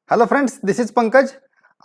Hello friends, this is Pankaj.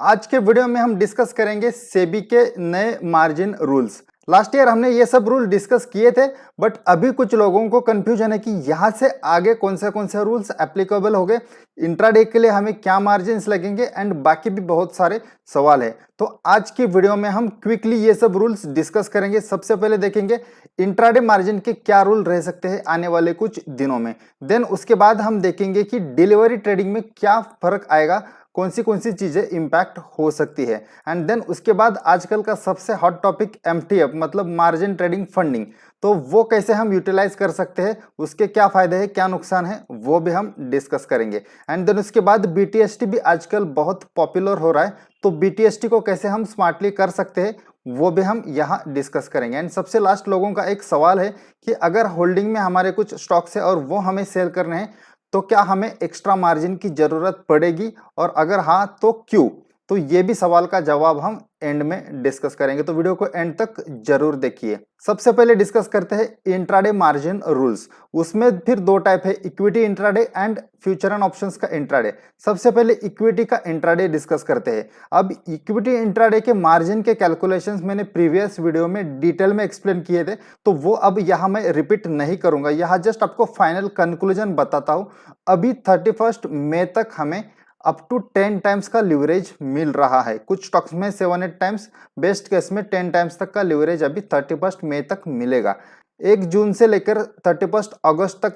आज के video में हम डिस्कस करेंगे सेबी के नए मार्जिन रूल्स। लास्ट ईयर हमने ये सब रूल डिस्कस किए थे, बट अभी कुछ लोगों को कंफ्यूजन है कि यहाँ से आगे कौन से रूल्स एप्लीकेबल हो गए, इंट्राडे के लिए हमें क्या मार्जिन्स लगेंगे एंड बाकी भी बहुत सारे सवाल है। तो आज की वीडियो में हम क्विकली ये सब रूल्स डिस्कस करेंगे। सबसे पहले देखेंगे इंट्राडे मार्जिन के क्या रूल रह सकते हैं आने वाले कुछ दिनों में। देन उसके बाद हम देखेंगे कि डिलीवरी ट्रेडिंग में क्या फर्क आएगा, कौन सी चीजें इंपैक्ट हो सकती है। एंड देन उसके बाद आजकल का सबसे हॉट टॉपिक एमटीएफ मतलब मार्जिन ट्रेडिंग फंडिंग, तो वो कैसे हम यूटिलाइज कर सकते हैं, उसके क्या फायदे हैं क्या नुकसान है वो भी हम डिस्कस करेंगे। एंड देन उसके बाद बीटीएसटी भी आजकल बहुत पॉपुलर हो रहा है, तो बीटीएसटी को कैसे हम स्मार्टली कर सकते हैं वो भी हम यहाँ डिस्कस करेंगे। एंड सबसे लास्ट लोगों का एक सवाल है कि अगर होल्डिंग में हमारे कुछ स्टॉक्स है और वो हमें सेल करने हैं तो क्या हमें एक्स्ट्रा मार्जिन की जरूरत पड़ेगी, और अगर हाँ तो क्यों। तो ये भी सवाल का जवाब हम एंड में डिस्कस करेंगे, तो वीडियो को एंड तक जरूर देखिए। सबसे पहले डिस्कस करते हैं इंट्राडे मार्जिन रूल्स। उसमें फिर दो टाइप है, equity intraday and future and options का इंट्राडे। सबसे पहले इक्विटी का इंट्राडे डिस्कस करते हैं। अब इक्विटी इंट्राडे के मार्जिन के कैलकुलेशंस मैंने प्रीवियस वीडियो में डिटेल में एक्सप्लेन किए थे, तो वो अब यहाँ मैं रिपीट नहीं करूंगा। यहाँ जस्ट आपको फाइनल कंक्लूजन बताता हूँ। अभी 31 मई तक हमें अप टू 10 टाइम्स का लिवरेज मिल रहा है, कुछ स्टॉक्स में 7-8 टाइम्स, बेस्ट केस में 10 टाइम्स तक का लिवरेज अभी 31 मई तक मिलेगा। 1 जून से लेकर 31 अगस्त तक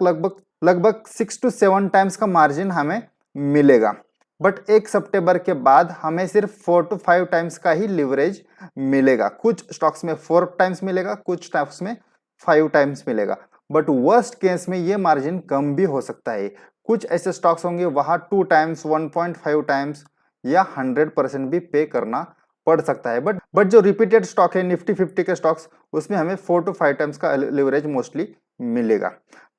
लगभग 6 to 7 टाइम्स का मार्जिन हमें मिलेगा। बट 1 सितंबर के बाद हमें सिर्फ 4 to 5 टाइम्स का ही लिवरेज मिलेगा। कुछ स्टॉक्स में 4 टाइम्स मिलेगा, कुछ स्टॉक्स में 5 टाइम्स मिलेगा। बट वर्स्ट केस में ये मार्जिन कम भी हो सकता है। कुछ ऐसे स्टॉक्स होंगे वहां 2 टाइम्स, 1.5 टाइम्स या 100% भी पे करना पड़ सकता है। बट जो रिपीटेड स्टॉक है निफ्टी 50 के स्टॉक्स, उसमें हमें 4 to 5 टाइम्स का लिवरेज मोस्टली मिलेगा।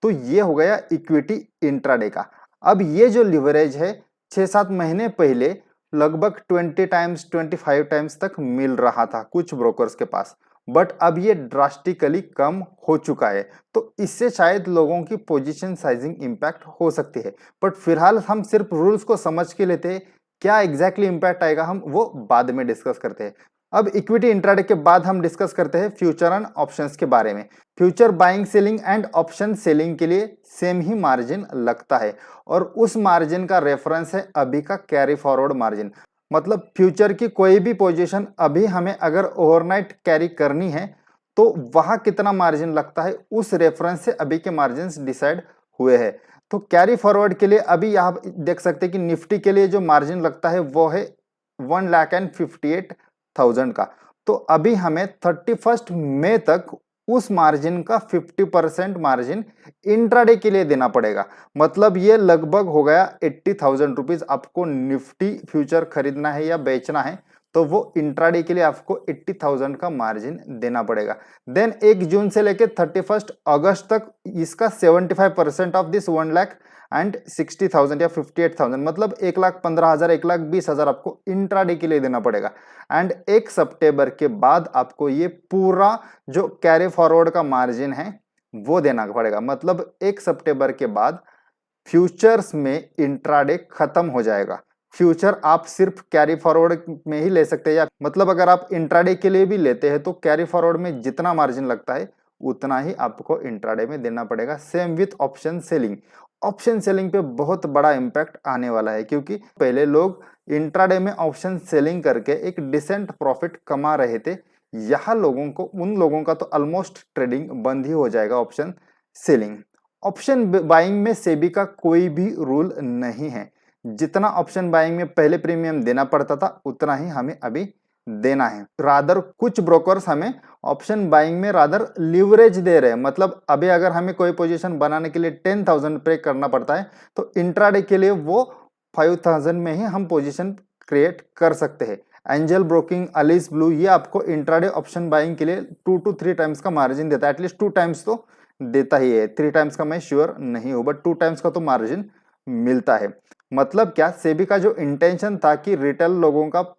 तो ये हो गया इक्विटी इंट्राडे का। अब ये जो लिवरेज है 6-7 महीने पहले लगभग 20 टाइम्स 25 टाइम्स तक मिल रहा था कुछ ब्रोकर्स के पास, बट अब ये ड्रास्टिकली कम हो चुका है। तो इससे शायद लोगों की पोजीशन साइजिंग इंपैक्ट हो सकती है। बट फिलहाल हम सिर्फ रूल्स को समझ के लेते हैं, क्या एग्जैक्टली इंपैक्ट आएगा हम वो बाद में डिस्कस करते हैं। अब इक्विटी इंट्राडे के बाद हम डिस्कस करते हैं फ्यूचर एंड ऑप्शंस के बारे में। Future buying selling and option selling के लिए सेम ही मार्जिन लगता है, और उस मार्जिन का रेफरेंस है अभी का कैरी फॉरवर्ड मार्जिन। मतलब फ्यूचर की कोई भी पोजीशन अभी हमें अगर ओवरनाइट कैरी करनी है तो वहां कितना मार्जिन लगता है उस रेफरेंस से अभी के मार्जिन डिसाइड हुए हैं। तो कैरी फॉरवर्ड के लिए अभी यहाँ देख सकते हैं कि निफ्टी के लिए जो मार्जिन लगता है वो है 1,58,000 का। तो अभी हमें 31 मई तक उस मार्जिन का 50% मार्जिन इंट्राडे के लिए देना पड़ेगा। मतलब ये लगभग हो गया 80,000 रुपीज। आपको निफ्टी फ्यूचर खरीदना है या बेचना है तो वो इंट्राडे के लिए आपको 80,000 का मार्जिन देना पड़ेगा। देन 1 जून से लेकर 31 अगस्त तक इसका 75% ऑफ दिस 1,60,000 या 58,000, मतलब 1,15,000 1,20,000 आपको इंट्राडे के लिए देना पड़ेगा। एंड 1 सितंबर के बाद आपको ये पूरा जो कैरी फॉरवर्ड का मार्जिन है वो देना पड़ेगा। मतलब 1 सितंबर के बाद फ्यूचर्स में इंट्राडे खत्म हो जाएगा। फ्यूचर आप सिर्फ कैरी फॉरवर्ड में ही ले सकते हैं, या मतलब अगर आप इंट्राडे के लिए भी लेते हैं तो कैरी फॉरवर्ड में जितना मार्जिन लगता है उतना ही आपको इंट्राडे में देना पड़ेगा। Same with option selling. Option selling पे बहुत बड़ा इंपैक्ट आने वाला है, क्योंकि पहले लोग इंट्राडे में ऑप्शन सेलिंग करके एक डिसेंट प्रॉफिट कमा रहे थे। यहाँ उन लोगों का तो ऑलमोस्ट ट्रेडिंग बंद ही हो जाएगा ऑप्शन सेलिंग। ऑप्शन बाइंग में सेबी का कोई भी रूल नहीं है। जितना ऑप्शन बाइंग में पहले प्रीमियम देना पड़ता था उतना ही हमें अभी देना है। रादर कुछ ब्रोकर्स हमें ऑप्शन बाइंग में रादर लिवरेज दे रहे हैं। मतलब अभी अगर हमें कोई पोजीशन बनाने के लिए 10,000 पे करना पड़ता है तो इंट्राडे के लिए वो 5,000 में ही हम पोजीशन क्रिएट कर सकते हैं। एंजल ब्रोकिंग, अलिस ब्लू, ये आपको इंट्राडे ऑप्शन बाइंग के लिए 2 to 3 टाइम्स का मार्जिन देता है। एटलीस्ट 2 टाइम्स तो देता ही है, 3 टाइम्स का मैं श्योर नहीं हूं, बट 2 टाइम्स का तो मार्जिन मिलता है। मतलब क्या, सेबी का जो इंटेंशन था कि रिटेल लोगों का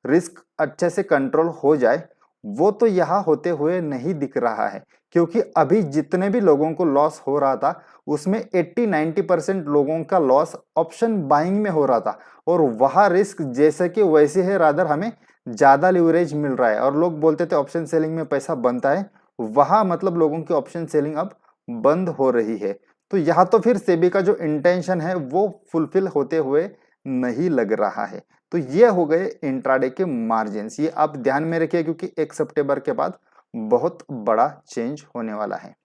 रिस्क अच्छे से कंट्रोल हो जाए, वो तो यहाँ होते हुए नहीं दिख रहा है। क्योंकि अभी जितने भी लोगों को लॉस हो रहा था उसमें 80-90% लोगों का लॉस ऑप्शन बाइंग में हो रहा था, और वहां रिस्क जैसे कि वैसे है, रादर हमें ज्यादा लिवरेज मिल रहा है। और लोग बोलते थे ऑप्शन सेलिंग में पैसा बनता है, वहां मतलब लोगों की ऑप्शन सेलिंग अब बंद हो रही है। तो यहाँ तो फिर सेबी का जो इंटेंशन है वो फुलफिल होते हुए नहीं लग रहा है। तो ये हो गए इंट्राडे के मार्जिन्स, ये आप ध्यान में रखिए क्योंकि 1 सितंबर के बाद बहुत बड़ा चेंज होने वाला है।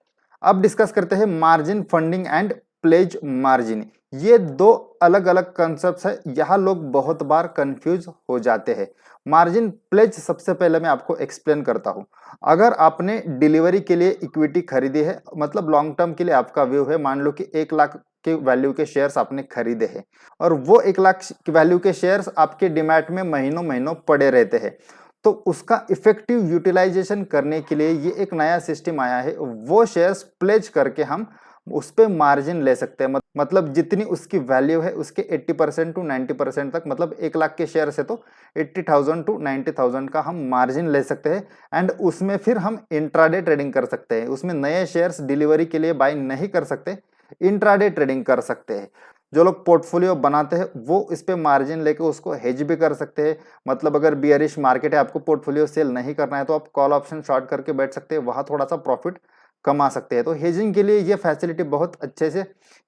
अब डिस्कस करते हैं margin funding and pledge margin. ये दो अलग अलग कॉन्सेप्ट्स है, यहाँ लोग बहुत बार कंफ्यूज हो जाते हैं। मार्जिन प्लेज सबसे पहले मैं आपको एक्सप्लेन करता हूँ। अगर आपने डिलीवरी के लिए इक्विटी खरीदी है, मतलब लॉन्ग टर्म के लिए आपका व्यू है, मान लो कि 1 लाख के वैल्यू के शेयर्स आपने खरीदे हैं और वो 1 लाख के वैल्यू के शेयर्स आपके डिमैट में महीनों महीनों पड़े रहते हैं, तो उसका इफेक्टिव यूटिलाइजेशन करने के लिए ये एक नया सिस्टम आया है। वो शेयर्स प्लेज करके हम उस पे मार्जिन ले सकते हैं, मतलब जितनी उसकी वैल्यू है उसके 80% टू 90% तक, मतलब 1 लाख के शेयर से तो 80,000 टू 90,000 का हम मार्जिन ले सकते हैं। एंड उसमें फिर हम इंट्राडे ट्रेडिंग कर सकते हैं, उसमें नए शेयर्स डिलीवरी के लिए बाय नहीं कर सकते, इंट्राडे ट्रेडिंग कर सकते हैं। जो लोग पोर्टफोलियो बनाते हैं वो इस पे मार्जिन लेके उसको हेज भी कर सकते हैं, मतलब अगर बियरिश मार्केट है, आपको पोर्टफोलियो सेल नहीं करना है तो आप कॉल ऑप्शन शॉर्ट करके बैठ सकते हैं, वहां थोड़ा सा प्रॉफिट कमा सकते हैं। तो हेजिंग के लिए ये फैसिलिटी बहुत अच्छे से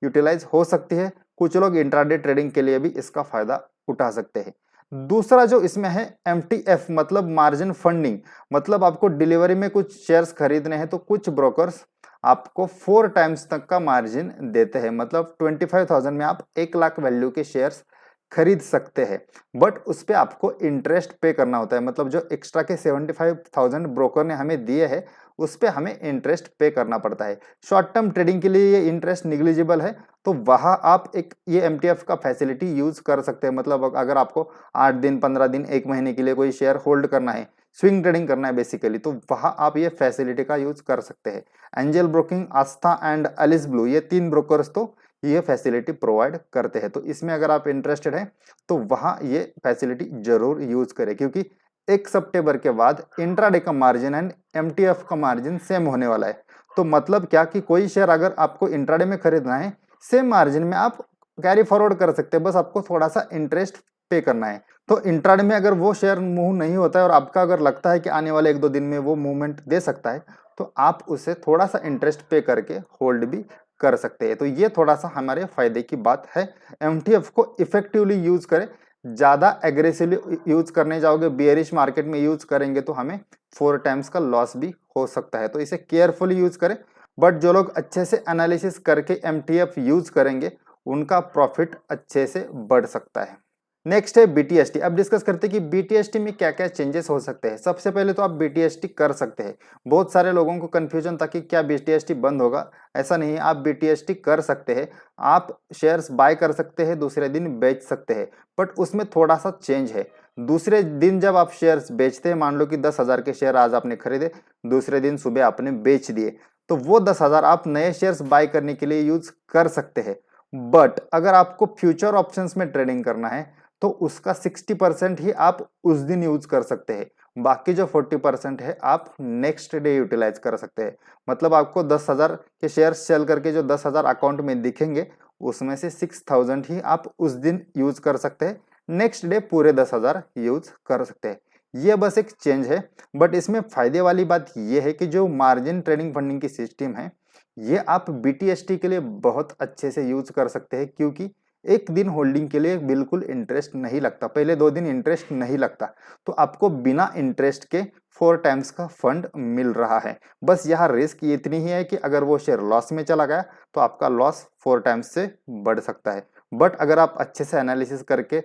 यूटिलाइज हो सकती है। कुछ लोग इंट्राडे ट्रेडिंग के लिए भी इसका फायदा उठा सकते हैं। दूसरा जो इसमें है MTF, मतलब मार्जिन फंडिंग, मतलब आपको डिलीवरी में कुछ शेयर्स खरीदने हैं तो कुछ ब्रोकर्स आपको 4 टाइम्स तक का मार्जिन देते हैं, मतलब 25,000 में आप 1 लाख वैल्यू के शेयर्स खरीद सकते हैं। बट उस पे आपको इंटरेस्ट पे करना होता है, मतलब जो एक्स्ट्रा के 75,000 ब्रोकर ने हमें दिए हैं उस पे हमें इंटरेस्ट पे करना पड़ता है। शॉर्ट टर्म ट्रेडिंग के लिए ये इंटरेस्ट निग्लिजिबल है, तो वहां आप एक ये MTF का फैसिलिटी यूज कर सकते हैं। मतलब अगर आपको 8 दिन 15 दिन 1 महीने के लिए कोई शेयर होल्ड करना है, स्विंग ट्रेडिंग करना है बेसिकली, तो वहां आप ये फैसिलिटी का यूज कर सकते हैं। एंजल ब्रोकिंग, आस्था एंड एलिस ब्लू, ये 3 ब्रोकर्स तो ये फैसिलिटी प्रोवाइड करते हैं। तो इसमें अगर आप इंटरेस्टेड हैं तो वहां ये फैसिलिटी जरूर यूज करें, क्योंकि 1 सितंबर के बाद इंट्राडे का मार्जिन एंड MTF का मार्जिन सेम होने वाला है। तो मतलब क्या कि कोई शेयर अगर आपको इंट्राडे में खरीदना है, सेम मार्जिन में आप कैरी फॉरवर्ड कर सकते हैं, बस आपको थोड़ा सा इंटरेस्ट पे करना है। तो इंट्राडे में अगर वो शेयर मूव नहीं होता है और आपका अगर लगता है कि आने वाले 1-2 दिन में वो मूवमेंट दे सकता है, तो आप उसे थोड़ा सा इंटरेस्ट पे करके होल्ड भी कर सकते हैं। तो ये थोड़ा सा हमारे फायदे की बात है। MTF को इफेक्टिवली यूज करें, ज्यादा एग्रेसिवली यूज करने जाओगे, बियरिश मार्केट में यूज करेंगे तो हमें 4 टाइम्स का लॉस भी हो सकता है। तो इसे केयरफुली यूज करें, बट जो लोग अच्छे से एनालिसिस करके MTF यूज करेंगे उनका प्रॉफिट अच्छे से बढ़ सकता है। नेक्स्ट है BTST। अब डिस्कस करते हैं कि BTST में क्या क्या चेंजेस हो सकते हैं। सबसे पहले तो आप BTST कर सकते हैं। बहुत सारे लोगों को कंफ्यूजन था कि क्या BTST बंद होगा, ऐसा नहीं है, आप BTST कर सकते हैं। आप शेयर्स बाय कर सकते हैं, दूसरे दिन बेच सकते हैं, बट उसमें थोड़ा सा चेंज है। दूसरे दिन जब आप शेयर्स बेचते हैं, मान लो कि 10,000 के शेयर आज आपने खरीदे, दूसरे दिन सुबह आपने बेच दिए, तो वो 10,000 आप नए शेयर्स बाय करने के लिए यूज कर सकते हैं। बट अगर आपको फ्यूचर ऑप्शंस में ट्रेडिंग करना है तो उसका 60% ही आप उस दिन यूज कर सकते हैं, बाकी जो 40% है आप नेक्स्ट डे यूटिलाइज कर सकते हैं। मतलब आपको 10,000 के शेयर सेल करके जो 10,000 अकाउंट में दिखेंगे उसमें से 6,000 ही आप उस दिन यूज कर सकते हैं, नेक्स्ट डे पूरे 10,000 यूज कर सकते हैं। ये बस एक चेंज है। बट इसमें फायदे वाली बात यह है कि जो मार्जिन ट्रेडिंग फंडिंग की सिस्टम है ये आप BTST के लिए बहुत अच्छे से यूज कर सकते हैं, क्योंकि एक दिन होल्डिंग के लिए बिल्कुल इंटरेस्ट नहीं लगता, पहले 2 दिन इंटरेस्ट नहीं लगता, तो आपको बिना इंटरेस्ट के 4 टाइम्स का फंड मिल रहा है। बस यहाँ रिस्क इतनी ही है कि अगर वो शेयर लॉस में चला गया तो आपका लॉस 4 टाइम्स से बढ़ सकता है। बट अगर आप अच्छे से एनालिसिस करके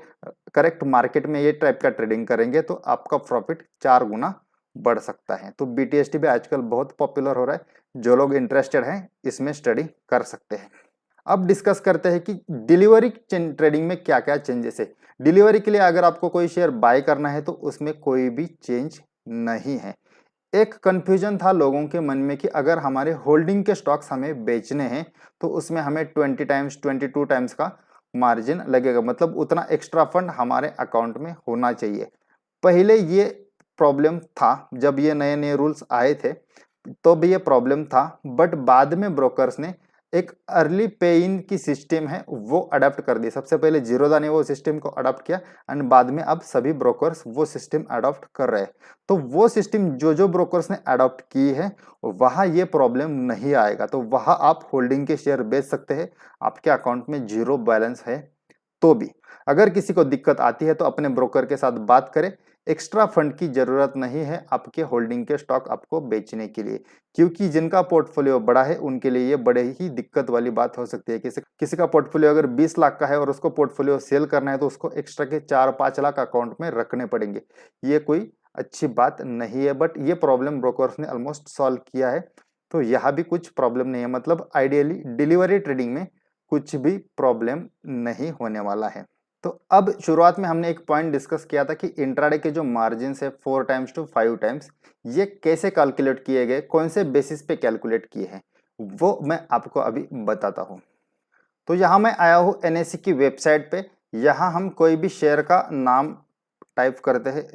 करेक्ट मार्केट में ये टाइप का ट्रेडिंग करेंगे तो आपका प्रॉफिट 4 गुना बढ़ सकता है। तो BTST भी आजकल बहुत पॉपुलर हो रहा है, जो लोग इंटरेस्टेड हैं इसमें स्टडी कर सकते हैं। अब डिस्कस करते हैं कि डिलीवरी ट्रेडिंग में क्या क्या चेंजेस है। डिलीवरी के लिए अगर आपको कोई शेयर बाय करना है तो उसमें कोई भी चेंज नहीं है। एक कंफ्यूजन था लोगों के मन में कि अगर हमारे होल्डिंग के स्टॉक्स हमें बेचने हैं तो उसमें हमें 20 टाइम्स 22 टाइम्स का मार्जिन लगेगा, मतलब उतना एक्स्ट्रा फंड हमारे अकाउंट में होना चाहिए। पहले ये प्रॉब्लम था जब ये नए नए रूल्स आए थे, तो भी ये प्रॉब्लम था, बट बाद में ब्रोकर्स ने एक अर्ली पे इन की सिस्टम है वो अडॉप्ट कर दी। सबसे पहले जीरोधा ने वो सिस्टम को अडॉप्ट किया एंड बाद में अब सभी ब्रोकर्स वो सिस्टम अडॉप्ट कर रहे हैं। तो वो सिस्टम जो ब्रोकर्स ने अडॉप्ट की है वहां ये प्रॉब्लम नहीं आएगा, तो वहां आप होल्डिंग के शेयर बेच सकते हैं। आपके अकाउंट में जीरो बैलेंस है तो भी। अगर किसी को दिक्कत आती है तो अपने ब्रोकर के साथ बात करें। एक्स्ट्रा फंड की जरूरत नहीं है आपके होल्डिंग के स्टॉक आपको बेचने के लिए, क्योंकि जिनका पोर्टफोलियो बड़ा है उनके लिए ये बड़े ही दिक्कत वाली बात हो सकती है। किसी का पोर्टफोलियो अगर 20 लाख का है और उसको पोर्टफोलियो सेल करना है तो उसको एक्स्ट्रा के 4-5 लाख अकाउंट में रखने पड़ेंगे। ये कोई अच्छी बात नहीं है, बट ये प्रॉब्लम ब्रोकर्स ने ऑलमोस्ट सॉल्व किया है, तो यहाँ भी कुछ प्रॉब्लम नहीं है। मतलब आइडियली डिलीवरी ट्रेडिंग में कुछ भी प्रॉब्लम नहीं होने वाला है। तो अब शुरुआत में हमने एक पॉइंट डिस्कस किया था कि इंट्राडे के जो मार्जिन है 4 टाइम्स टू 5 टाइम्स, ये कैसे कैलकुलेट किए गए, कौन से बेसिस पे कैलकुलेट किए हैं, वो मैं आपको अभी बताता हूँ। तो यहाँ मैं आया हूँ एनएससी की वेबसाइट पे। यहाँ हम कोई भी शेयर का नाम टाइप करते हैं,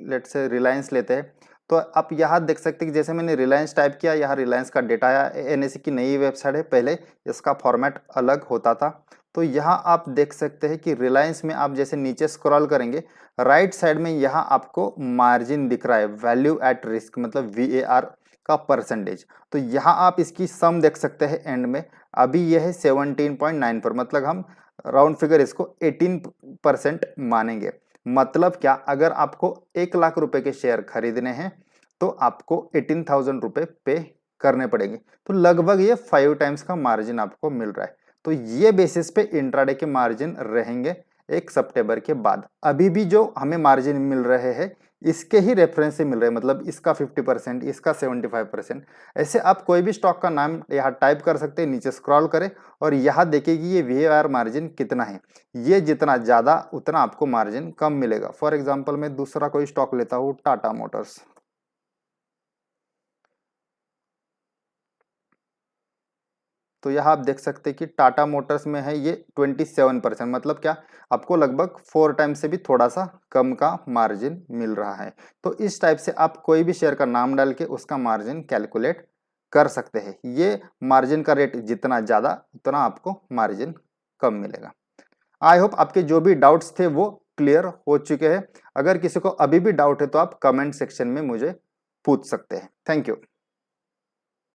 लेट से रिलायंस लेते हैं। तो आप यहाँ देख सकते हैं कि जैसे मैंने रिलायंस टाइप किया, यहाँ रिलायंस का डेटा आया। एनएससी की नई वेबसाइट है, पहले इसका फॉर्मेट अलग होता था। तो यहाँ आप देख सकते हैं कि रिलायंस में आप जैसे नीचे स्क्रॉल करेंगे, राइट साइड में यहाँ आपको मार्जिन दिख रहा है, वैल्यू एट रिस्क, मतलब VAR का परसेंटेज। तो यहाँ आप इसकी सम देख सकते हैं एंड में। अभी यह है 17.9 पर, मतलब हम राउंड फिगर इसको 18% मानेंगे। मतलब क्या, अगर आपको 1 लाख रुपए के शेयर खरीदने हैं तो आपको 18,000 रुपए पे करने पड़ेंगे। तो लगभग ये 5 टाइम्स का मार्जिन आपको मिल रहा है। तो ये बेसिस पे इंट्राडे के मार्जिन रहेंगे 1 सितंबर के बाद। अभी भी जो हमें मार्जिन मिल रहे हैं इसके ही रेफरेंस से मिल रहे हैं, मतलब इसका 50%, इसका 75%। ऐसे आप कोई भी स्टॉक का नाम यहाँ टाइप कर सकते हैं, नीचे स्क्रॉल करें और यहाँ देखिए कि ये VAR मार्जिन कितना है। ये जितना ज़्यादा उतना आपको मार्जिन कम मिलेगा। फॉर एग्जाम्पल मैं दूसरा कोई स्टॉक लेता हूँ, टाटा मोटर्स। तो यहाँ आप देख सकते हैं कि टाटा मोटर्स में है ये 27%, मतलब क्या, आपको लगभग 4 टाइम से भी थोड़ा सा कम का मार्जिन मिल रहा है। तो इस टाइप से आप कोई भी शेयर का नाम डाल के उसका मार्जिन कैलकुलेट कर सकते हैं। ये मार्जिन का रेट जितना ज़्यादा उतना आपको मार्जिन कम मिलेगा। आई होप आपके जो भी डाउट्स थे वो क्लियर हो चुके हैं। अगर किसी को अभी भी डाउट है तो आप कमेंट सेक्शन में मुझे पूछ सकते हैं। Thank you.